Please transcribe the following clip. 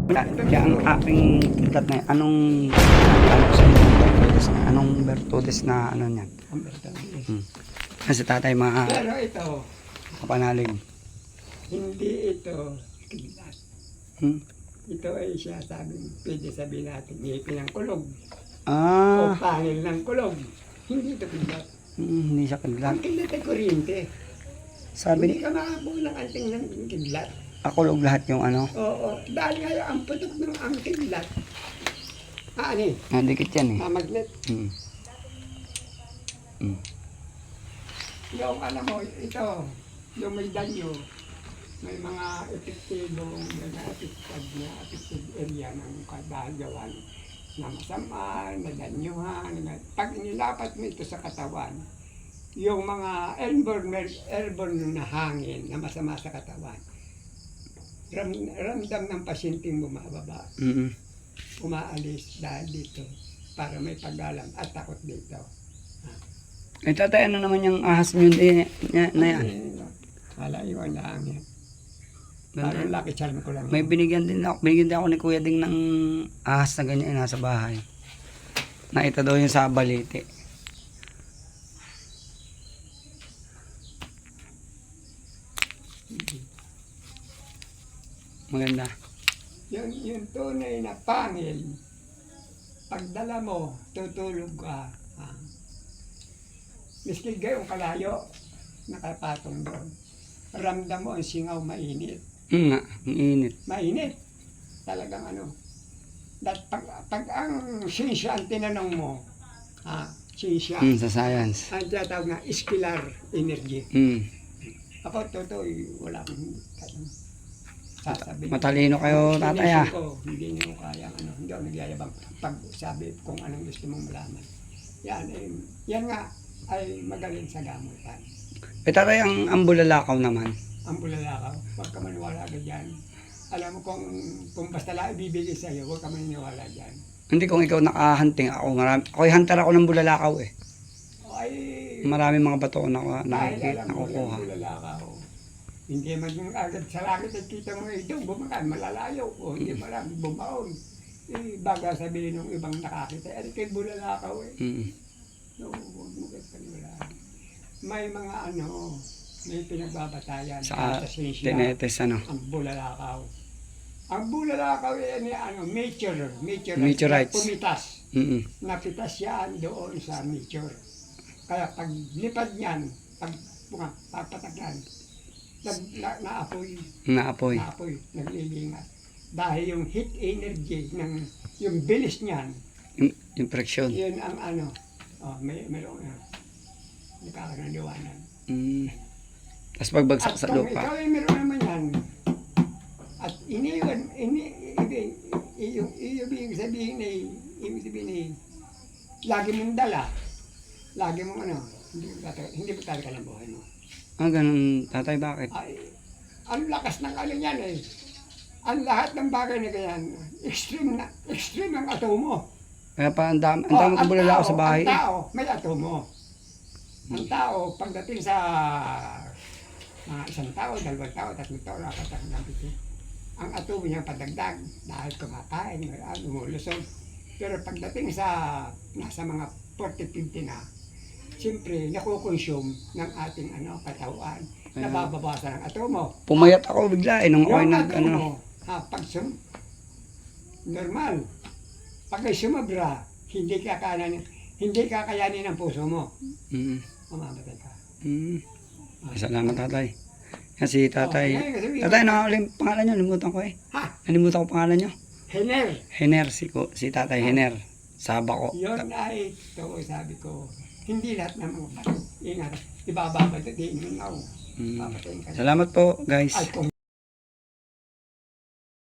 Kaya ang aking kidlat na yan, ano sa Bertodes na, anong Bertodes na ano niyan? Ang Bertodes. Kasi tatay mga Pero ito, kapanalig. hindi ito kidlat. Ito ay siya sabing, pwede sabihin natin, ngipin ng kulog. O Ah, pangil ng kulog. Hindi ito kidlat. hindi siya kidlat. Ang kidlat ay kuryente. Sabi Hindi ka makabuo ng anting ng kidlat. ako lahat yung ano, Oo, dahil nga ang putok ng ang kidlat. Ano eh, dikit yan eh. magnet. Mm. Mm. Yung alam mo, ito, yung may danyo, may mga epektibong, mga affected area ng kadagawan na masama, na danyuhan, pag inilapat mo ito sa katawan, yung mga airborne na hangin na masama sa katawan, ramdam ng pasyenteng bumababa, umaalis dahil dito para may paggalang at takot dito. Eh tatay, ano naman yung ahas nyo na yan? Wala yung lang yan. Parang lucky charm ko lang. May binigyan din ako ni Kuya Ding ng ahas na ganyan nasa bahay. Nakita daw yun sa balite. Maganda. Yung tunay na pangil, pagdala mo, tutulog ka. Miski gayong kalayo, nakapatong doon. Ramdam mo ang singaw mainit. Nga, ang init. Mainit. Talagang ano. Pag ang sinsya ang tinanong mo, sinsya, Sa science. ang tinatawag na scalar energy. Ako, totoo, wala akong sasabihin. Matalino kayo, tatay ah. Ko, hindi nyo kaya, hindi ako nagyayabang pag sabi kung anong gusto mong malaman. Yan nga ay magaling sa gamutan. Eh tatay, ang bulalakaw naman. Ang bulalakaw, huwag ka maniwala agad yan. Alam mo kung basta lang ibibigay sa'yo, huwag ka maniwala dyan. Hindi kung ikaw nakahunting ako. Ako'y hunter ako ng bulalakaw eh. Ay, Marami mga bato na dahil nakikita, alam mo yung nakukuha. bulalakaw. Hindi man yung agad sa langit at kita mo ito, bumakan, malalayo. O hindi marami bumaon. Baga sabihin ng ibang nakakita, ay kay bulalakaw eh. No, huwag mo kayo paniwalaan. May mga may pinagbabatayan Sa sinsya, tinetes ano. ang bulalakaw. Ang bulalakaw ay Nature rights. Pumitas. Napitas yan doon sa nature. Kaya pag lipad niyan, pag papatak yan, naapoy, naglilingat. Dahil yung heat energy, yung bilis niyan, Yung friction. yun ang mayroong nakakaliwanan. Tapos pagbagsak sa At kung lupa. ikaw ay meron naman yan, at ibig sabihin ay, lagi mong dala, lagi mong hindi mo talaga ng buhay mo. Ganun tatay, bakit? Ay, ang lakas ng yan eh. Ang lahat ng bagay na ganyan, extreme ang atomo. Kaya pa ang dami kong bulalakaw sa bahay. Ang tao, may atomo. Ang tao, pagdating sa isang tao, dalawang tao, tatlong tao, apat, pito, ang atomo niya padagdag dahil kumakain, lumulusog. Pero pagdating sa nasa mga 40-50 na, siyempre nakukonsume ng ating katawan, nababawasan ng atomo. Pumayat ako bigla nung ako'y Yung atomo, normal. Pag ay sumabra, hindi kakayanin ng puso mo. Mamamatay ka. Salamat tatay. Kasi tatay, ano pangalan niyo? Nalimutan ko eh. Nalimutan ko pangalan niyo. Hener. Si tatay Hener. Saba ko. Yun ay, sabi ko, hindi lahat ng mga bato. Ingat, ibababad at inunaw. Papatayin ka. Salamat po guys. Ay, kung